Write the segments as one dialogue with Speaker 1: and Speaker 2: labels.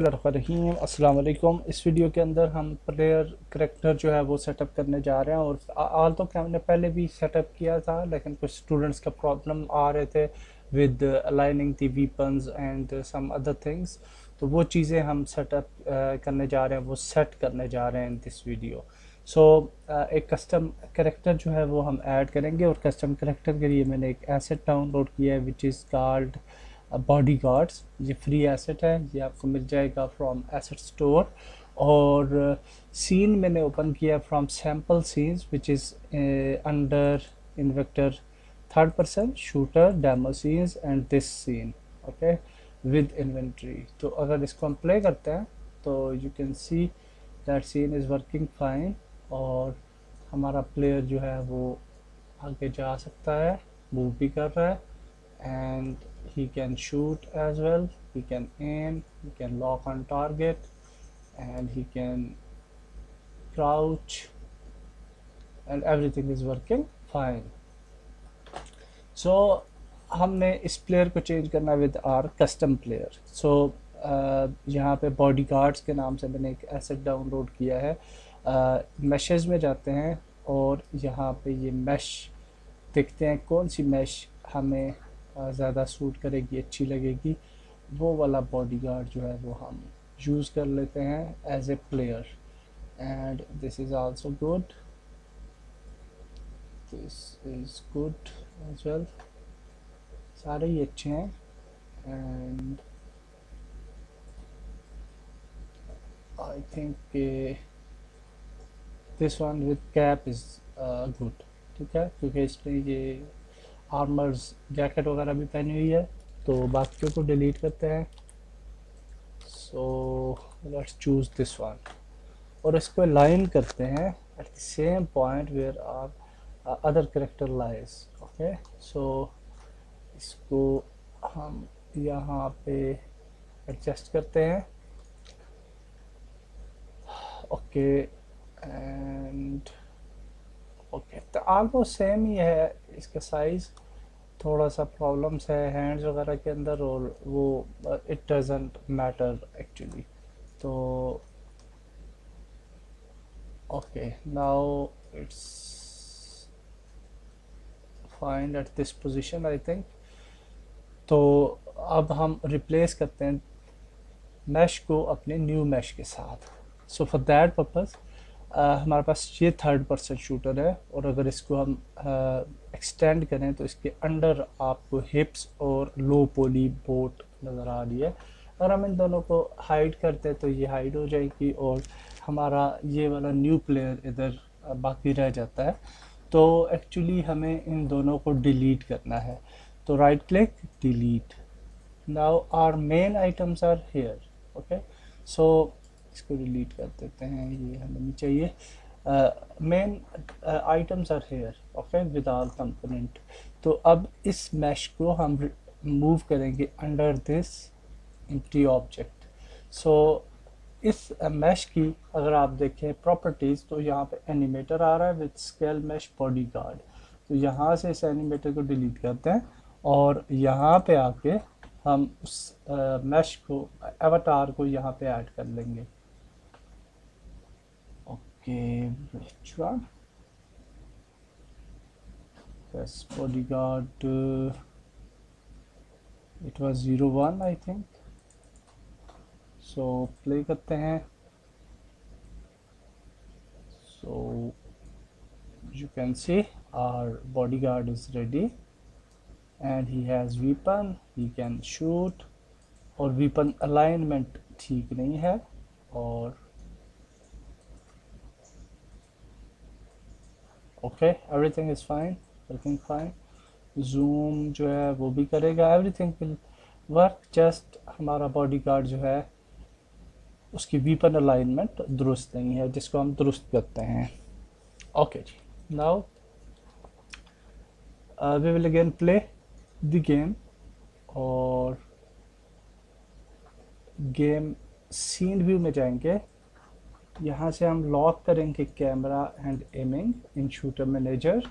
Speaker 1: रहीम अस्सलाम वालेकुम। इस वीडियो के अंदर हम प्लेयर करेक्टर जो है वो सेटअप करने जा रहे हैं और आल तो हमने पहले भी सेटअप किया था, लेकिन कुछ स्टूडेंट्स का प्रॉब्लम आ रहे थे with aligning the weapons and some other things. तो वो चीज़ें हम सेटअप करने जा रहे हैं, वो सेट करने जा रहे हैं इन दिस वीडियो। सो एक कस्टम करेक्टर जो है वो हम ऐड करेंगे और कस्टम करेक्टर के लिए मैंने एक एसेट डाउनलोड किया है which is called bodyguards. ये फ्री एसेट है, ये आपको मिल जाएगा फ्रॉम एसेट स्टोर। और सीन मैंने ओपन किया from sample scenes which is under in vector third person shooter demo scenes and this scene okay with inventory. तो अगर इसको हम प्ले करते हैं तो you can see that scene is working fine और हमारा प्लेयर जो है वो आगे जा सकता है, मूव भी कर रहा है and he can shoot as well, he can aim, he can lock on target and he can crouch and everything is working fine. So हमने इस प्लेयर को चेंज करना विद आर कस्टम प्लेयर। सो यहाँ पे बॉडी गार्ड्स के नाम से मैंने एक एसेट डाउनलोड किया है। मैशेज में जाते हैं और यहाँ पे ये मैश देखते हैं कौन सी मैश हमें ज़्यादा सूट करेगी, अच्छी लगेगी। वो वाला बॉडीगार्ड जो है वो हम यूज़ कर लेते हैं as a player and this is also good, this is good as well. सारे ही अच्छे हैं and I think this one with cap is good. ठीक है, क्योंकि इसमें ये आर्मर्स जैकेट वगैरह भी पहनी हुई है। तो बाकियों को डिलीट करते हैं। So let's choose this one और इसको लाइन करते हैं at the same point where are other character lies. Okay, so इसको हम यहाँ पे एडजस्ट करते हैं। ओके एंड ओके, तो ऑलमोस्ट सेम ही है इसका साइज़। थोड़ा सा प्रॉब्लम्स है हैंड्स वगैरह के अंदर और वो इट डजेंट मैटर एक्चुअली। तो okay, now it's fine at this position I think. तो अब हम रिप्लेस करते हैं मैश को अपने न्यू मैश के साथ। सो फॉर दैट पर्पज़ हमारे पास ये थर्ड पर्सन शूटर है और अगर इसको हम एक्सटेंड करें तो इसके अंडर आपको हिप्स और लो पोली बोट नज़र आ रही है। अगर हम इन दोनों को हाइड करते हैं तो ये हाइड हो जाएगी और हमारा ये वाला न्यू प्लेयर इधर बाकी रह जाता है। तो एक्चुअली हमें इन दोनों को डिलीट करना है। तो right click, delete. Now our main items are here. Okay, so इसको डिलीट कर देते हैं, ये हमें नहीं चाहिए। Main items are here okay with all component. तो अब इस मैश को हम मूव करेंगे under this empty object. So इस मैश की अगर आप देखें प्रॉपर्टीज़ तो यहाँ पे एनिमेटर आ रहा है with scale mesh bodyguard. तो यहाँ से इस एनिमेटर को डिलीट करते हैं और यहाँ पे आके हम उस मैश को एवटार को यहाँ पे ऐड कर लेंगे। Okay, which one? Yes, bodyguard. It was 01 I think. So play करते हैं। So you can see our bodyguard is ready and he has weapon. He can shoot और weapon alignment ठीक नहीं है और okay everything is fine, working fine. Zoom जो है वो भी करेगा, एवरीथिंग विल वर्क। जस्ट हमारा बॉडी गार्ड जो है उसकी वीपन अलाइनमेंट दुरुस्त नहीं है, जिसको हम दुरुस्त करते हैं। ओके जी, now we will again play the game और गेम सीन व्यू में जाएंगे। यहाँ से हम लॉक करेंगे camera and aiming in shooter manager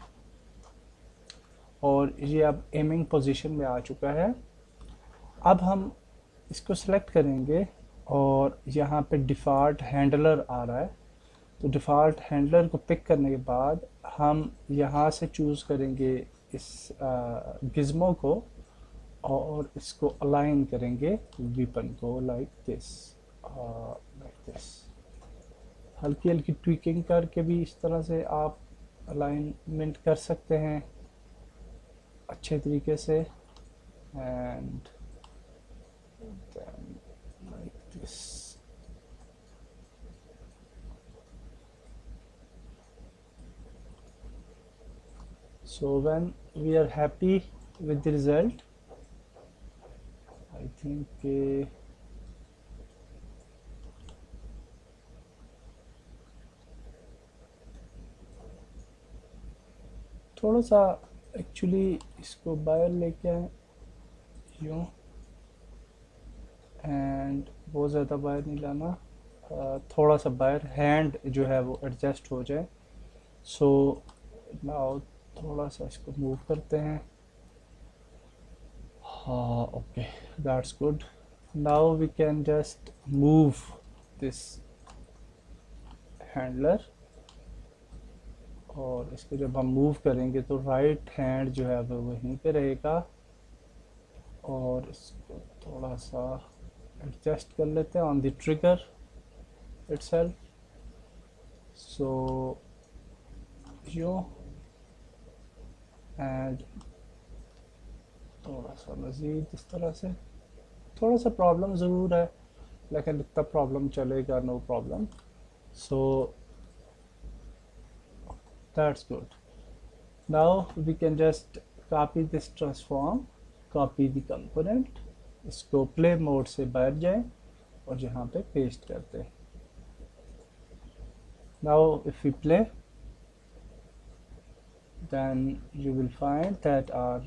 Speaker 1: और ये अब एमिंग पोजीशन में आ चुका है। अब हम इसको सेलेक्ट करेंगे और यहाँ पे डिफ़ॉल्ट हैंडलर आ रहा है। तो डिफ़ॉल्ट हैंडलर को पिक करने के बाद हम यहाँ से चूज़ करेंगे इस गिज़्मो को और इसको अलाइन करेंगे वीपन को लाइक दिस। हल्की हल्की ट्विकिंग करके भी इस तरह से आप अलाइनमेंट कर सकते हैं अच्छे तरीके से। And then like this. So when we are happy with the result, I think थोड़ा सा एक्चुअली इसको बाहर लेके आए यूँ, एंड बहुत ज़्यादा बाहर नहीं लाना, थोड़ा सा बाहर, हैंड जो है वो एडजस्ट हो जाए। सो नाउ थोड़ा सा इसको मूव करते हैं। हाँ, okay, that's good. Now we can just move this handler, और इसको जब हम मूव करेंगे तो राइट हैंड जो है वो वहीं पे रहेगा। और इसको थोड़ा सा एडजस्ट कर लेते हैं on the trigger itself. So yo and थोड़ा सा मज़ीद इस तरह से। थोड़ा सा प्रॉब्लम ज़रूर है लेकिन इतना प्रॉब्लम चलेगा, no problem. So that's good. Now we can just copy this transform, copy the component, इसको play mode से बाहर जाएं और यहाँ पे पेस्ट करते हैं। Now if we play, then you will find that our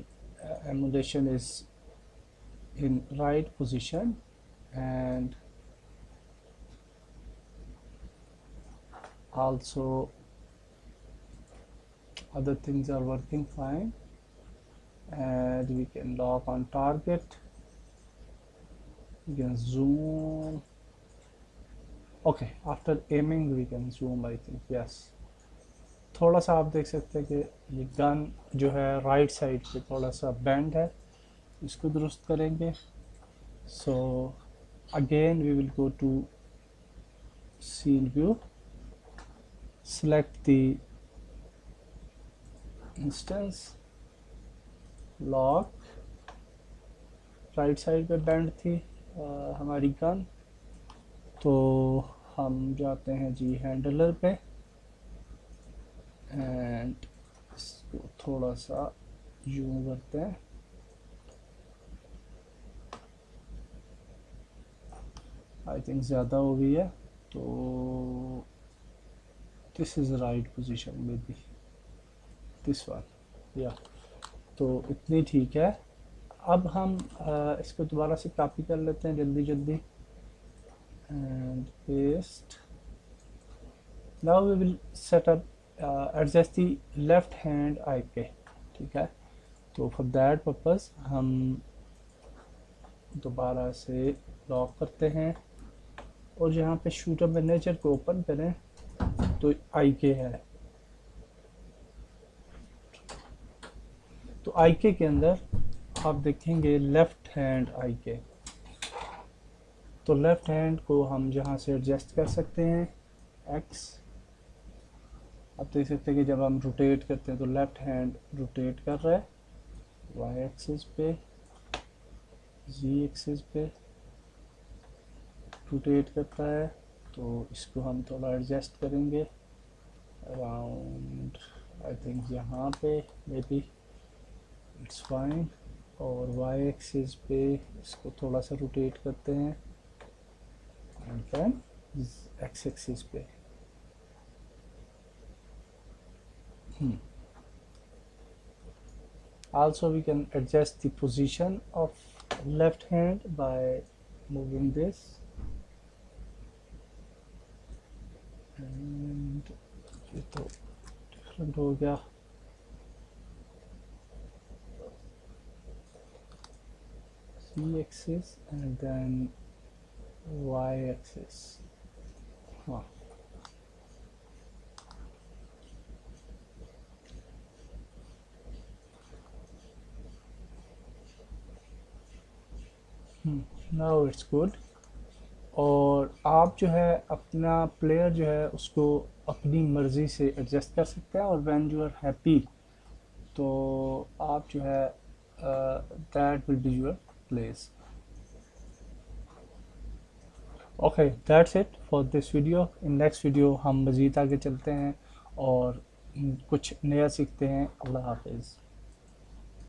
Speaker 1: emulation is in right position and also other things are working fine, and we can lock on target, we can zoom. Okay, after aiming we can zoom, I think, yes। थोड़ा सा आप देख सकते हैं कि ये gun जो है राइट साइड पे थोड़ा सा बेंड है, इसको दुरुस्त करेंगे। So again we will go to scene view, select the instance, lock, right side पे बैंड थी हमारी गन, तो हम जाते हैं जी हैंडलर पे एंड इसको थोड़ा सा यूं करते हैं। आई थिंक ज़्यादा हो गई है, तो this is right position may be this one, या तो इतनी ठीक है। अब हम इसको दोबारा से कॉपी कर लेते हैं जल्दी जल्दी and paste. Now we will set up adjust the left hand I K, ठीक है। तो फॉर दैट पर्पस हम दोबारा से लॉक करते हैं और यहाँ पे शूटर मैनेजर को ओपन करें तो आई के है। तो आई के अंदर आप देखेंगे लेफ्ट हैंड आई के, तो लेफ्ट हैंड को हम जहाँ से एडजस्ट कर सकते हैं एक्स। आप देख सकते हैं कि जब हम रोटेट करते हैं तो लेफ्ट हैंड रोटेट कर रहा है वाई एक्सिस पे, जी एक्सिस पे रोटेट करता है। तो इसको हम थोड़ा एडजस्ट करेंगे अराउंड, आई थिंक यहाँ पे मे बी इट्स फाइन। और वाई एक्सिस पे इसको थोड़ा सा रोटेट करते हैं एंड देन एक्स एक्सिस पे। Also we can adjust the position of left hand by moving this, and ये तो डिफरेंट हो गया। C axis and then Y axis, हाँ। Now it's good. और आप जो है अपना प्लेयर जो है उसको अपनी मर्ज़ी से एडजस्ट कर सकते हैं, और व्हेन यू आर हैप्पी तो आप जो है that will be your place. Okay, that's it for this video. In next video हम मज़ीद आगे चलते हैं और कुछ नया सीखते हैं। अल्लाह हाफिज़।